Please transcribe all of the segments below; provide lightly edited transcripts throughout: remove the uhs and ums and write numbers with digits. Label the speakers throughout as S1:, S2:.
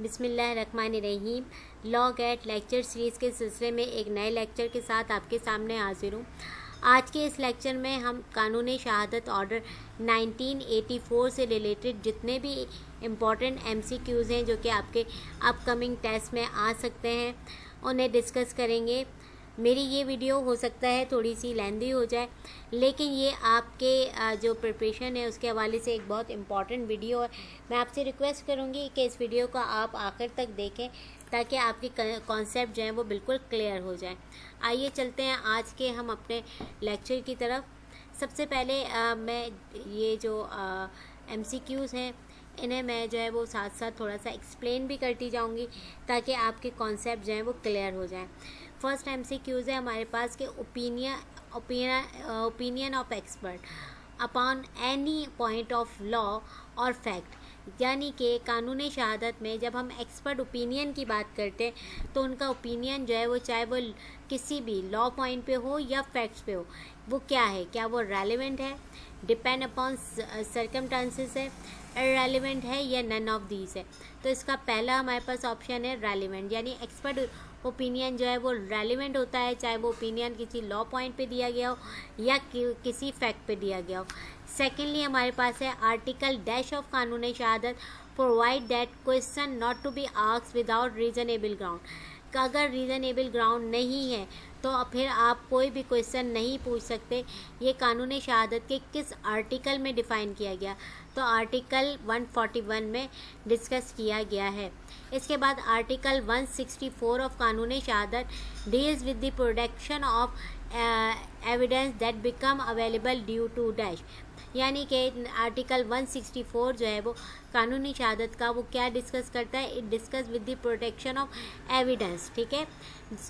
S1: बिस्मिल्लाहिर्रहमानिर्रहीम। Law gate lecture series के सिलसिले में एक नए लेक्चर के साथ आपके सामने हाजिर हूँ। आज के इस लेक्चर में हम कानूनी शहादत ऑर्डर 1984 से रिलेटेड जितने भी इम्पॉर्टेंट MCQs हैं जो कि आपके अपकमिंग टेस्ट में आ सकते हैं उन्हें डिस्कस करेंगे। मेरी ये वीडियो हो सकता है थोड़ी सी लेंदी हो जाए, लेकिन ये आपके जो प्रिपरेशन है उसके हवाले से एक बहुत इम्पॉर्टेंट वीडियो है। मैं आपसे रिक्वेस्ट करूँगी कि इस वीडियो को आप आखिर तक देखें ताकि आपके कॉन्सेप्ट जो हैं वो बिल्कुल क्लियर हो जाए। आइए चलते हैं आज के हम अपने लेक्चर की तरफ। सबसे पहले मैं ये जो MCQs हैं इन्हें मैं जो है वो साथ साथ थोड़ा सा एक्सप्लेन भी करती जाऊंगी ताकि आपके कॉन्सेप्ट जो हैं वो क्लियर हो जाएं। फर्स्ट MCQs है हमारे पास के opinion of expert upon any point of law और फैक्ट, यानी कि कानूनी शहादत में जब हम एक्सपर्ट ओपिनियन की बात करते हैं तो उनका ओपिनियन जो है वो चाहे वो किसी भी लॉ पॉइंट पे हो या फैक्ट्स पे हो, वो क्या है, क्या वो रेलेवेंट है, डिपेंड अपॉन सर्कमस्टांसेस है, इररेलेवेंट है या नन ऑफ दीज है। तो इसका पहला हमारे पास ऑप्शन है रेलेवेंट, यानी एक्सपर्ट ओपिनियन जो है वो रेलेवेंट होता है चाहे वो ओपिनियन किसी लॉ पॉइंट पे दिया गया हो या किसी फैक्ट पे दिया गया हो। सेकेंडली हमारे पास है आर्टिकल डैश ऑफ कानूनी शहादत provide that question not to be asked without reasonable ground. अगर रीज़नेबल ग्राउंड नहीं है तो फिर आप कोई भी क्वेश्चन नहीं पूछ सकते। ये कानूनी शहादत के किस आर्टिकल में डिफ़ाइन किया गया, तो आर्टिकल 141 में डिस्कस किया गया है। इसके बाद आर्टिकल 164 ऑफ कानूनी शहादत deals with the production of evidence that become available due to dash, यानी कि आर्टिकल 164 जो है वो कानूनी शहादत का वो क्या डिस्कस करता है, it discuss with the protection of evidence. ठीक है,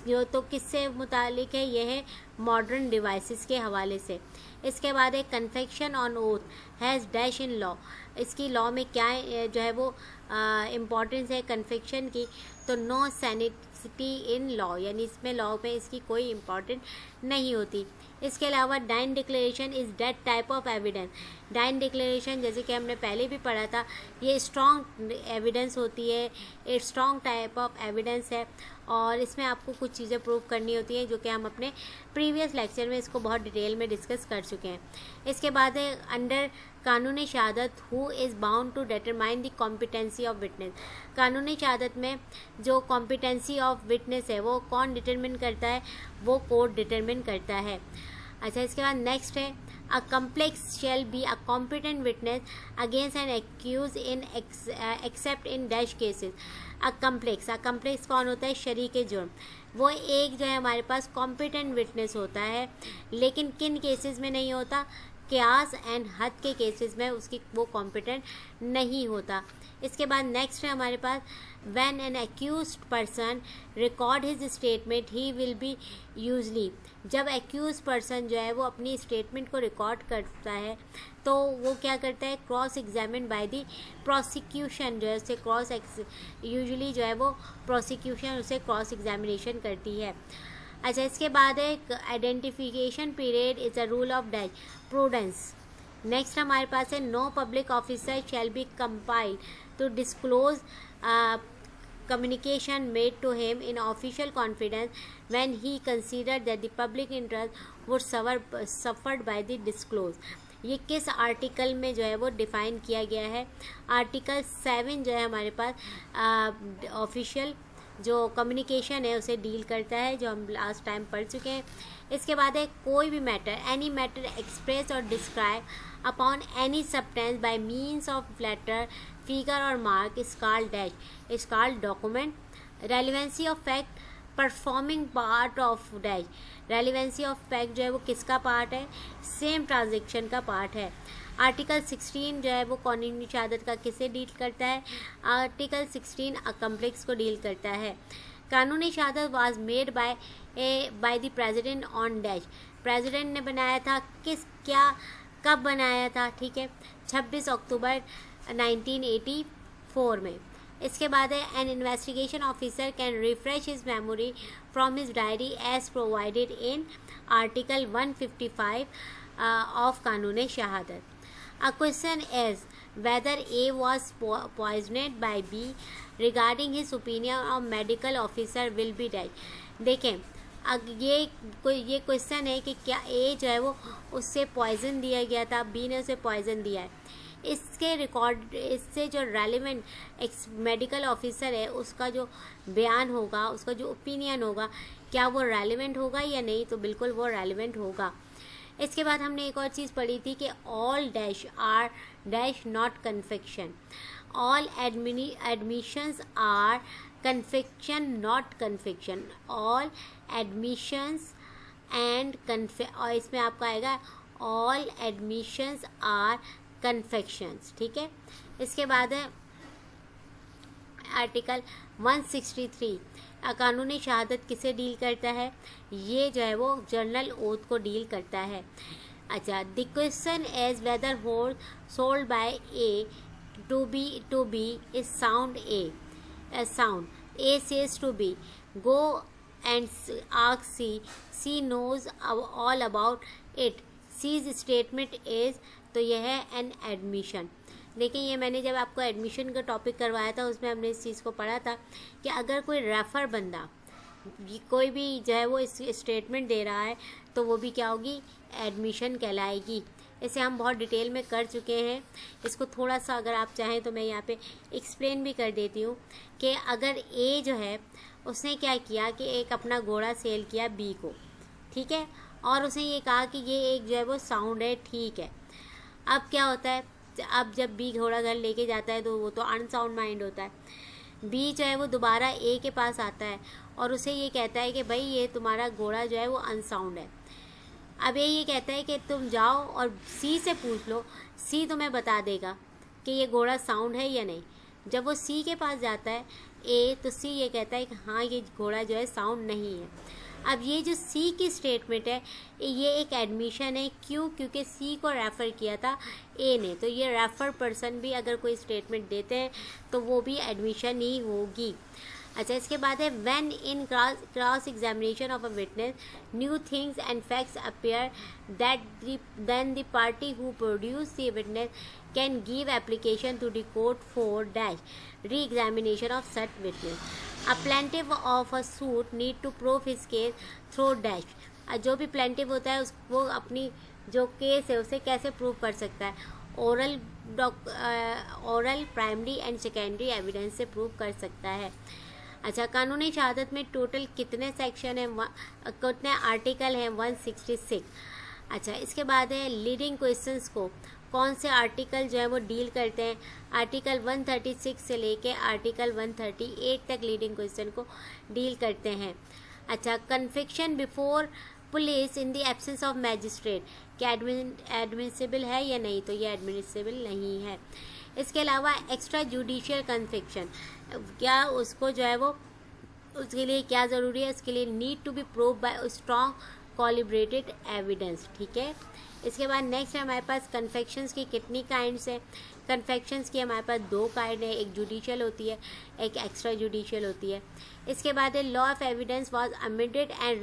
S1: जो तो किससे मुतालिक है, यह है मॉडर्न डिवाइसेस के हवाले से। इसके बाद एक confection on oath has dash in law, इसकी लॉ में क्या जो है वो इम्पॉर्टेंस है कन्फेक्शन की, तो नो सैनिटी इन लॉ, यानी इसमें लॉ में इसकी कोई इम्पॉर्टेंट नहीं होती। इसके अलावा dying declaration is that type of evidence. Dying declaration जैसे कि हमने पहले भी पढ़ा था, ये स्ट्रॉन्ग एविडेंस होती है, एक स्ट्रॉन्ग टाइप ऑफ एविडेंस है और इसमें आपको कुछ चीज़ें प्रूव करनी होती हैं जो कि हम अपने प्रीवियस लेक्चर में इसको बहुत डिटेल में डिस्कस कर चुके हैं। इसके बाद है अंडर कानूनी शहादत who is bound to determine the competency of witness. कानूनी शहादत में जो कॉम्पिटेंसी ऑफ विटनेस है वो कौन डिटरमिन करता है, वो कोर्ट डिटरमिन करता है। अच्छा, इसके बाद नेक्स्ट है accomplice shall be a competent witness against an accused in except in dash cases. Accomplice कौन होता है, शरीक जुर्म। वो एक जो है हमारे पास कॉम्पिटेंट विटनेस होता है, लेकिन किन केसेस में नहीं होता, क्यास एंड हद के केसेस में उसकी वो कॉम्पिटेंट नहीं होता। इसके बाद नेक्स्ट है हमारे पास when an accused person record his statement he will be usually. जब एक्यूज पर्सन जो है वो अपनी स्टेटमेंट को रिकॉर्ड करता है तो वो क्या करता है, cross examine by the prosecution, जो है उसे यूजुअली जो है वो प्रोसिक्यूशन उसे क्रॉस एग्जामिनेशन करती है। अच्छा, इसके बाद एक identification period is a rule of dash prudence. Next हमारे पास है no public officer shall be compelled to disclose communication made to him in official confidence when he considered that the public interest would suffered by the disclose। ये किस article में जो है वो define किया गया है, आर्टिकल 7 जो है हमारे पास ऑफिशियल जो कम्युनिकेशन है उसे डील करता है, जो हम लास्ट टाइम पढ़ चुके हैं। इसके बाद है कोई भी matter, any matter express or describe upon any substance by means of letter figure or mark is called dash, is called document. Relevancy of fact performing part of dash. Relevancy of fact जो है वो किसका part है, same transaction का part है। Article 16 जो है वो कानूनी शहादत का किसे डील करता है, आर्टिकल 16 अकम्प्लेक्स को डील करता है। कानूनी शहादत was made by the president on dash. President ने बनाया था कब बनाया था, ठीक है, 26 अक्टूबर 1984 में। इसके बाद है an investigation officer can refresh his memory from his diary as provided in article 155 of कानूनी शहादत। A question is whether A was poisoned by B, regarding his opinion of medical officer will be dead. देखें, ये question है कि क्या ए जो है वो उससे पॉइजन दिया गया था, बी ने उसे पॉइजन दिया है। इसके रिकॉर्ड, इससे जो रेलिवेंट मेडिकल ऑफिसर है उसका जो बयान होगा, उसका जो ओपिनियन होगा, क्या वो रेलिवेंट होगा या नहीं, तो बिल्कुल वो रेलिवेंट होगा। इसके बाद हमने एक और चीज़ पढ़ी थी कि all dash are dash not confession, all admissions are confession not confession, all admissions and और इसमें आपका आएगा ऑल एडमिशंस आर कन्फेक्शंस, ठीक है। इसके बाद है आर्टिकल 163, कानूनी शहादत किसे डील करता है, ये जो है वो जर्नल ओथ को डील करता है। अच्छा, the question is whether hold sold by A to B is sound A sound A says to B go and ask C knows all about it, C's statement is, तो यह है an admission. देखिए, ये मैंने जब आपको admission का topic करवाया था उसमें हमने इस चीज़ को पढ़ा था कि अगर कोई रेफर बंदा कोई भी जो है वो इस स्टेटमेंट दे रहा है तो वो भी क्या होगी, एडमिशन कहलाएगी। इसे हम बहुत डिटेल में कर चुके हैं। इसको थोड़ा सा अगर आप चाहें तो मैं यहाँ पे एक्सप्लेन भी कर देती हूँ कि अगर ए जो है उसने क्या किया कि एक अपना घोड़ा सेल किया बी को, ठीक है, और उसने ये कहा कि ये एक जो है वो साउंड है, ठीक है। अब क्या होता है, अब जब बी घोड़ा घर लेके जाता है तो वो तो अनसाउंड माइंड होता है। बी जो है वो दोबारा ए के पास आता है और उसे ये कहता है कि भाई ये तुम्हारा घोड़ा जो है वो अनसाउंड है। अब ये कहता है कि तुम जाओ और सी से पूछ लो, सी तुम्हें बता देगा कि ये घोड़ा साउंड है या नहीं। जब वो सी के पास जाता है ए, तो सी ये कहता है कि हाँ ये घोड़ा जो है साउंड नहीं है। अब ये जो सी की स्टेटमेंट है ये एक एडमिशन है, क्यों, क्योंकि सी को रेफ़र किया था ए ने, तो ये रेफ़र पर्सन भी अगर कोई स्टेटमेंट देते हैं तो वो भी एडमिशन ही होगी। अच्छा, इसके बाद है when in cross examination of a witness new things and facts appear then the party who produce the witness can give application to the court for dash re-examination of such witness. A plaintiff of a suit need to prove his case through dash। जो भी plaintiff होता है वो अपनी जो case है उसे कैसे प्रूव कर सकता है, oral primary and secondary evidence से प्रूव कर सकता है। अच्छा, कानूनी शहादत में टोटल कितने सेक्शन हैं, कितने आर्टिकल हैं, 166। अच्छा, इसके बाद है लीडिंग क्वेश्चंस को कौन से आर्टिकल जो है वो डील करते हैं, आर्टिकल 136 से लेके आर्टिकल 138 तक लीडिंग क्वेश्चन को डील करते हैं। अच्छा, confection before police in the absence of magistrate, क्या एडमिसिबल है या नहीं, तो ये एडमिसिबल नहीं है। इसके अलावा एक्स्ट्रा जुडिशियल कन्फेक्शन, क्या उसको जो है वो उसके लिए क्या ज़रूरी है, उसके लिए need to be prove by strong calibrated evidence, ठीक है। इसके बाद नेक्स्ट है हमारे पास कन्फेक्शंस की कितनी काइंड्स हैं। कन्फेक्शंस की हमारे पास 2 काइंड है, एक जुडिशियल होती है, एक एक्स्ट्रा जुडिशियल होती है। इसके बाद है law of evidence was amended and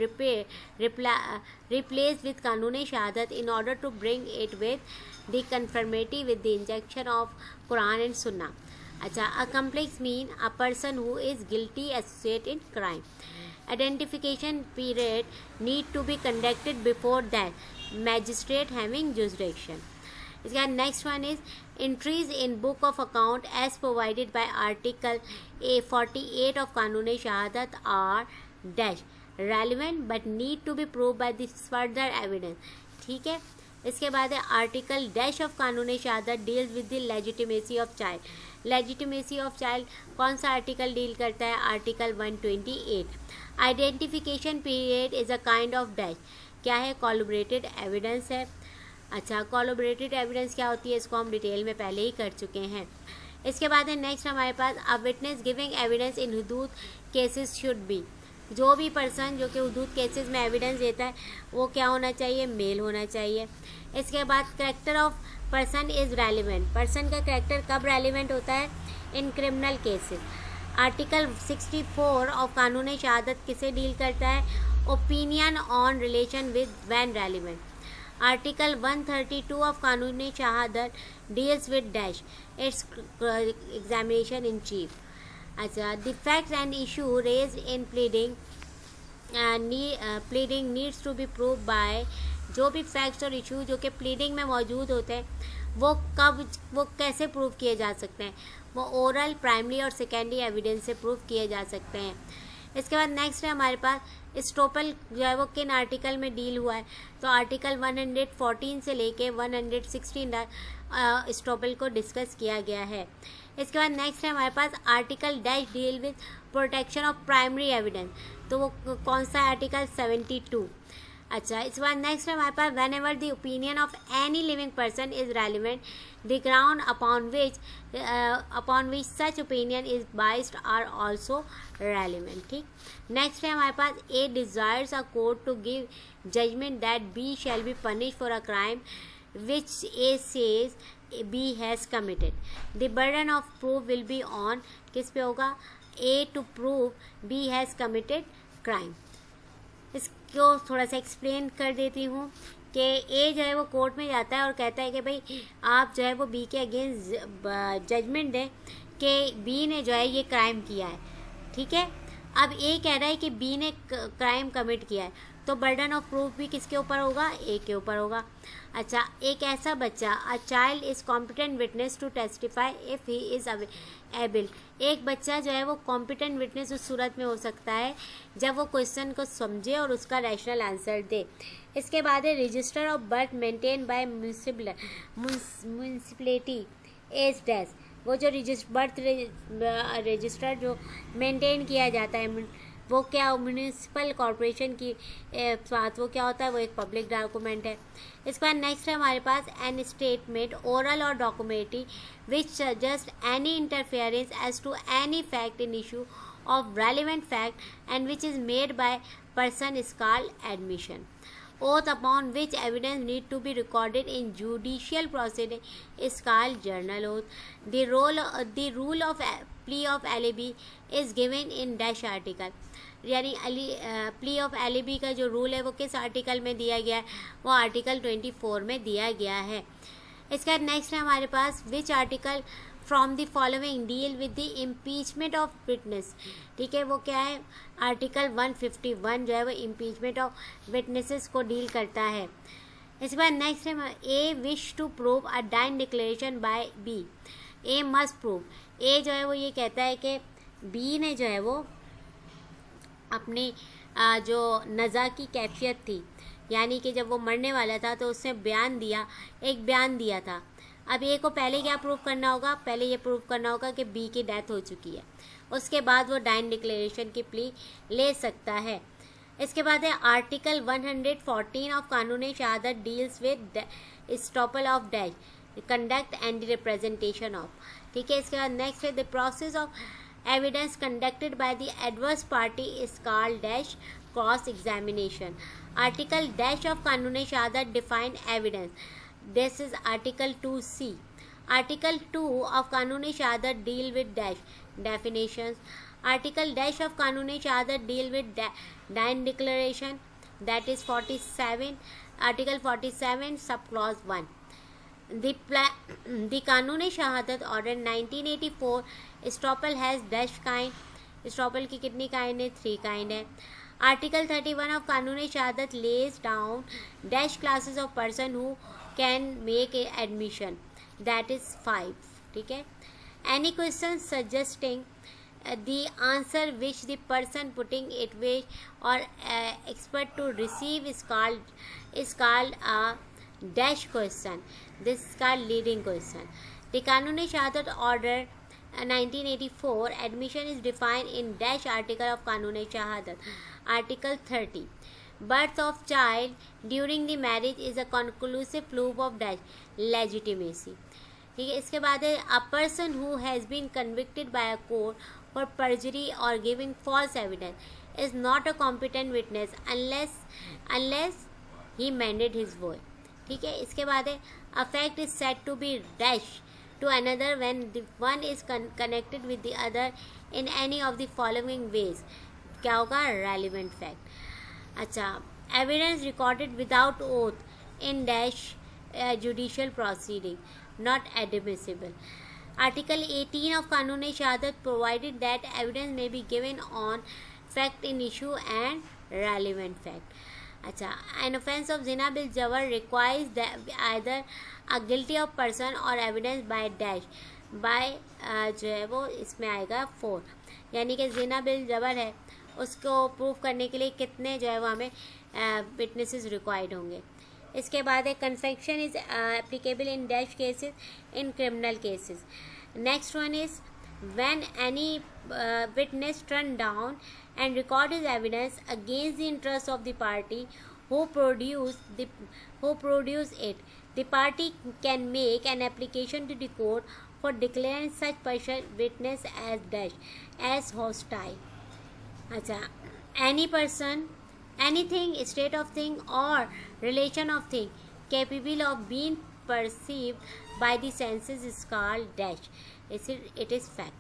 S1: replace with Qanun-e Shahadat in order to bring it with the conformity with the injection of Quran and सुन्ना। अच्छा, a complex mean a person who is guilty associate in crime. Identification period need to be conducted before that magistrate having jurisdiction। इसके बाद next one is entries in book of account as provided by article 48 of कानूनी शहादत are dash relevant but need to be prove by this further evidence, ठीक है। इसके बाद है article dash of कानूनी शहादत deals with the legitimacy of child. Legitimacy of child कौन सा आर्टिकल डील करता है, article 128। Identification period is a kind of dash, क्या है, कोलैबोरेटेड एविडेंस है। अच्छा, कोलैबोरेटेड एविडेंस क्या होती है, इसको हम डिटेल में पहले ही कर चुके हैं। इसके बाद है नेक्स्ट हमारे पास a witness giving evidence in हुदूद केसेस शुड बी। जो भी पर्सन जो कि हुदूद केसेस में एविडेंस देता है वो क्या होना चाहिए, मेल होना चाहिए। इसके बाद character of person is relevant, person का करेक्टर कब रेलिवेंट होता है, in criminal cases. Article 64 of कानूनी शहादत किसे डील करता है, opinion on relation with when relevant. Article 132 of कानूनी शहादत deals with dash its examination in chief. अच्छा, the facts and issue raise in pleading pleading needs to be prove by. जो भी facts और इशू जो कि प्लीडिंग में मौजूद होते हैं वो कैसे प्रूव किए जा सकते हैं? वो ओरल, प्राइमरी और सेकेंडरी एविडेंस से प्रूव किए जा सकते हैं. इसके बाद नेक्स्ट है हमारे पास स्टॉपल जो है वो किन आर्टिकल में डील हुआ है. तो आर्टिकल 114 से लेके 116 तक स्टॉपल को डिस्कस किया गया है. इसके बाद नेक्स्ट है हमारे पास article dash deal with protection of primary evidence. तो वो कौन सा आर्टिकल 72. अच्छा, इसके बाद नेक्स्ट है हमारे पास whenever the opinion of any living person is relevant the ground upon which such opinion is biased are also relevant. ठीक. नेक्स्ट है हमारे पास A desires a court to give judgment that B shall be punish for a crime which A says B has committed. The burden of proof will be on किस पे होगा? A to prove B has committed crime. इसको थोड़ा सा explain कर देती हूँ कि ए जो है वो कोर्ट में जाता है और कहता है कि भाई आप जो है वो बी के अगेंस्ट जजमेंट दें कि बी ने जो है ये क्राइम किया है. ठीक है. अब ए कह रहा है कि बी ने क्राइम कमिट किया है, तो बर्डन ऑफ प्रूफ भी किसके ऊपर होगा? ए के ऊपर होगा. अच्छा, एक ऐसा बच्चा, a child is competent witness to testify if he is able. एक बच्चा जो है वो कॉम्पिटेंट विटनेस उस सूरत में हो सकता है जब वो क्वेश्चन को समझे और उसका रैशनल आंसर दे. इसके बाद है register of birth maintain by municipality as dash. वो जो बर्थ रजिस्टर जो मेंटेन किया जाता है वो क्या म्यूनिसिपल कॉरपोरेशन की साथ वो क्या होता है? वो एक पब्लिक डॉक्यूमेंट है. इसके बाद नेक्स्ट है हमारे पास एन स्टेटमेंट ओरल और documentary which suggest any interference as to any fact in issue of relevant fact and which is made by person is called admission. Oath upon which evidence need to be recorded in judicial proceeding is called journal oath. The rule of plea of alibi is given in dash article. यानी plea of alibi का जो rule है वो किस article में दिया गया है? वो आर्टिकल 24 में दिया गया है. इसका नेक्स्ट है हमारे पास which article from the following deal with the impeachment of witness. ठीक है. वो क्या है? आर्टिकल 151 जो है वो इम्पीचमेंट ऑफ विटनेसेस को डील करता है. इसके बाद नेक्स्ट है A wish to prove a dying declaration by B. A must prove. A जो है वो ये कहता है कि बी ने जो है वो अपनी जो नज़ा की कैफियत थी, यानी कि जब वो मरने वाला था तो उसने एक बयान दिया था. अब ए को पहले क्या प्रूव करना होगा? पहले ये प्रूव करना होगा कि बी की डेथ हो चुकी है. उसके बाद वो डाइन डिक्लेरेशन की प्ली ले सकता है. इसके बाद है आर्टिकल 114 ऑफ कानूनी शहादत deals with estoppel of dash conduct and representation of. ठीक है. इसके बाद नेक्स्ट है the process of evidence conducted by the adverse party is called dash cross examination. Article dash of कानूनी शहादत define evidence. This is article 2C. Article 2 of कानूनी शहादत deal with dash definitions. Article dash of कानूनी शहादत deal with Dine declaration, that is 47. Article 47 subclause 1. The कानूनी शहादत order 1984 estoppel has dash kind. Estoppel की कितनी काइंड है? 3 kind है. आर्टिकल 31 ऑफ कानूनी शहादत lays down dash classes of person who can make a admission, that is 5. ठीक है. Any question suggesting the answer which the person putting it with or expert to receive is called a dash question. This is called leading question. The कानूनी शहादत order 1984 admission is defined in dash article of कानूनी शहादत. Article 30. Birth of child during the marriage is a conclusive proof of dash legitimacy. ठीक है. इसके बाद है a person who has been convicted by a court for perjury or giving false evidence is not a competent witness unless he mended his vow. ठीक है. इसके बाद है a fact is said to be dash to another when the one is connected with the other in any of the following ways. क्या होगा? relevant fact. अच्छा, evidence recorded without oath in dash judicial proceeding, not admissible. Article 18 of Kanun e Shahadat provided that evidence may be given on fact in issue and relevant fact. अच्छा, an offence of zina bil jawar requires that either a guilty of person or evidence by dash by जो है वो इसमें आएगा 4, यानी कि जिना bill जबर है उसको प्रूव करने के लिए कितने जो है वो हमें विटनेसेस रिक्वायर्ड होंगे. इसके बाद है confection is applicable in dash cases in criminal cases. Next one is when any witness turn down and record his evidence against the interest of the party who produce it, the party can make an application to the court for declaring such person witness as dash as hostile. अच्छा, any person, anything, state of thing or relation of thing capable of being perceived by the senses is called dash. It is fact.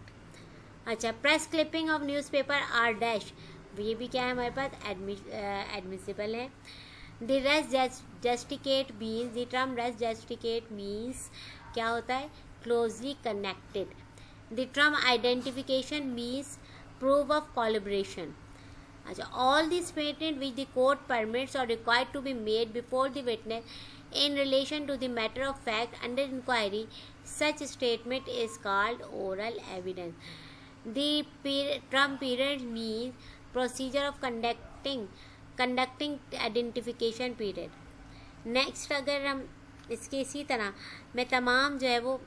S1: अच्छा, press clipping of newspaper are dash, ये भी क्या है हमारे पास admissible है. The res gestae means, the term res gestae means क्या होता है, closely connected. The term identification means proof of collaboration. अच्छा, all the statement which the court permits or required to be made before the witness in relation to the matter of fact under inquiry, such statement is called oral evidence. The term period means procedure of conducting identification period. Next, अगर हम इसके इसी तरह मैं तमाम जो है वो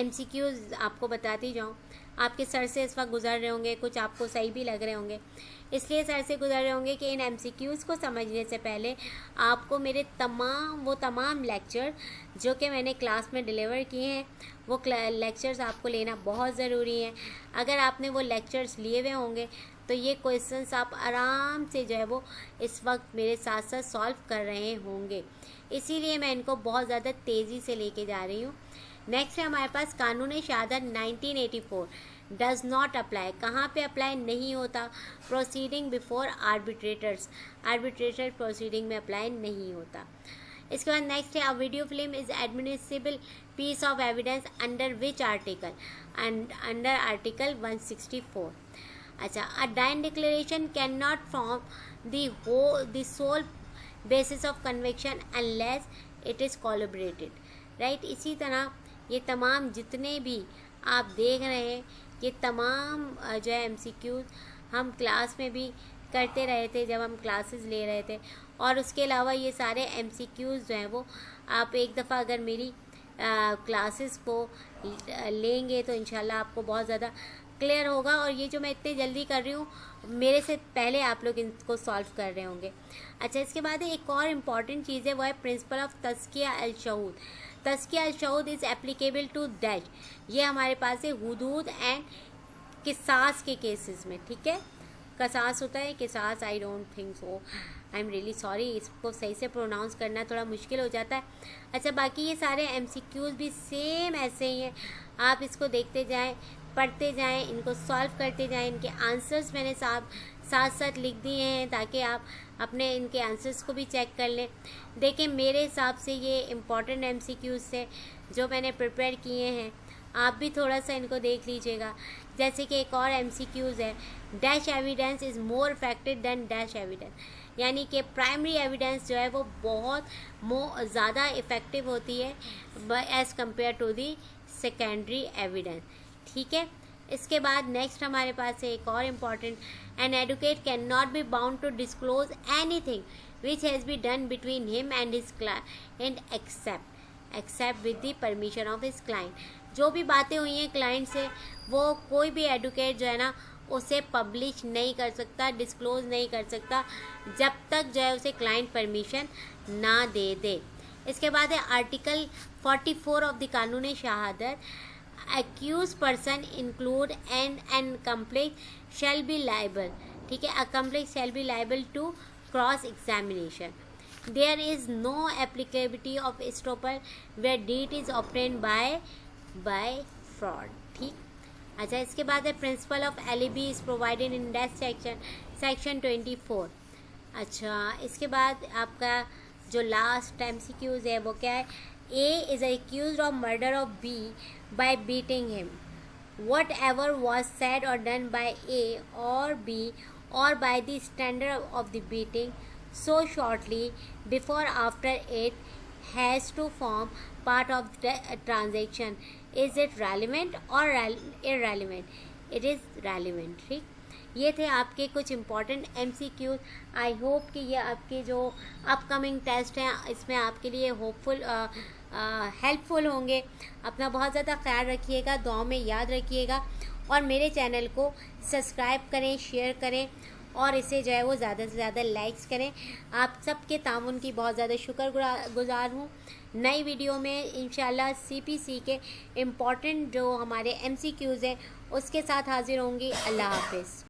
S1: MCQs आपको बताती जाऊँ. आपके सर से इस वक्त गुजर रहे होंगे, कुछ आपको सही भी लग रहे होंगे, इसलिए सर से गुजर रहे होंगे कि इन MCQs को समझने से पहले आपको मेरे तमाम लेक्चर जो कि मैंने क्लास में डिलीवर किए हैं वो लेक्चर्स आपको लेना बहुत ज़रूरी है. अगर आपने वो लेक्चर्स लिए हुए होंगे तो ये क्वेश्चंस आप आराम से जो है वो इस वक्त मेरे साथ साथ सॉल्व कर रहे होंगे, इसीलिए मैं इनको बहुत ज़्यादा तेज़ी से लेके जा रही हूँ. नेक्स्ट है हमारे पास कानून शहादत 1984 डज नॉट अप्लाई. कहाँ पे अप्लाई नहीं होता, प्रोसीडिंग बिफोर आर्बिट्रेटर प्रोसीडिंग में अप्लाई नहीं होता. इसके बाद नेक्स्ट है a video film is admissible piece of evidence under which article, under article 164. अच्छा, a dying declaration can not form the sole basis of conviction unless it is collaborated. Right, इसी तरह ये तमाम जितने भी आप देख रहे हैं ये तमाम जो है MCQs हम क्लास में भी करते रहे थे जब हम क्लासेस ले रहे थे, और उसके अलावा ये सारे MCQs जो हैं वो आप एक दफ़ा अगर मेरी क्लासेस को लेंगे तो इंशाल्लाह आपको बहुत ज़्यादा क्लियर होगा. और ये जो मैं इतनी जल्दी कर रही हूँ मेरे से पहले आप लोग इनको सॉल्व कर रहे होंगे. अच्छा, इसके बाद एक और इम्पॉर्टेंट चीज़ है वो है प्रिंसिपल ऑफ तज़किया अल शहूद. तज़किया अल शहूद इज़ एप्लीकेबल टू डैश. ये हमारे पास है हुदूद एंड किसास के केसेस में. ठीक है, कसास होता है, किसास I don't think so, I am really sorry, इसको सही से प्रोनाउंस करना थोड़ा मुश्किल हो जाता है. अच्छा, बाकी ये सारे MCQs भी सेम ऐसे ही हैं, आप इसको देखते जाएं, पढ़ते जाएं, इनको सॉल्व करते जाएं. इनके आंसर्स मैंने साथ साथ लिख दिए हैं ताकि आप अपने इनके आंसर्स को भी चेक कर लें. देखिए, मेरे हिसाब से ये इम्पॉर्टेंट MCQs थे जो मैंने प्रिपेयर किए हैं, आप भी थोड़ा सा इनको देख लीजिएगा. जैसे कि एक और MCQs है, dash evidence is more effective than dash evidence, यानी कि प्राइमरी एविडेंस जो है वो बहुत ज़्यादा इफ़ेक्टिव होती है as compare to the secondary evidence. ठीक है, इसके बाद नेक्स्ट हमारे पास है एक और important, an advocate can not be bound to disclose anything which has be done between him and his client except with the permission of his client. जो भी बातें हुई हैं क्लाइंट से वो कोई भी एडवोकेट जो है ना उसे पब्लिश नहीं कर सकता, डिस्क्लोज नहीं कर सकता जब तक जो है उसे क्लाइंट परमिशन ना दे दे. इसके बाद है आर्टिकल 44 ऑफ द कानून शहादत, accused person include and accomplice shall be liable. ठीक है, accomplice shall be liable to cross examination. There is no applicability of estoppel where deed is obtained by fraud. ठीक. अच्छा, इसके बाद है principle of alibi is provided in that section 24. अच्छा, इसके बाद आपका जो लास्ट MCQs है वो क्या है? A is accused of murder of B by beating him. Whatever was said or done by A or B or by the standard of the beating so shortly before after it has to form part of the transaction. Is it relevant or irrelevant? It is relevant. ठीक, ये थे आपके कुछ important MCQs। I hope कि ये आपके जो upcoming test हैं इसमें आपके लिए होपफुल हेल्पफुल होंगे। अपना बहुत ज़्यादा ख्याल रखिएगा, दुआ में याद रखिएगा और मेरे चैनल को सब्सक्राइब करें, शेयर करें और इसे जो है वो ज़्यादा से ज़्यादा लाइक्स करें। आप सबके तामुन की बहुत ज़्यादा शुक्रगुजार हूँ। नई वीडियो में इंशाल्लाह CPC के इम्पॉर्टेंट जो हमारे MCQs हैं उसके साथ हाजिर होंगी। अल्लाह हाफिज़।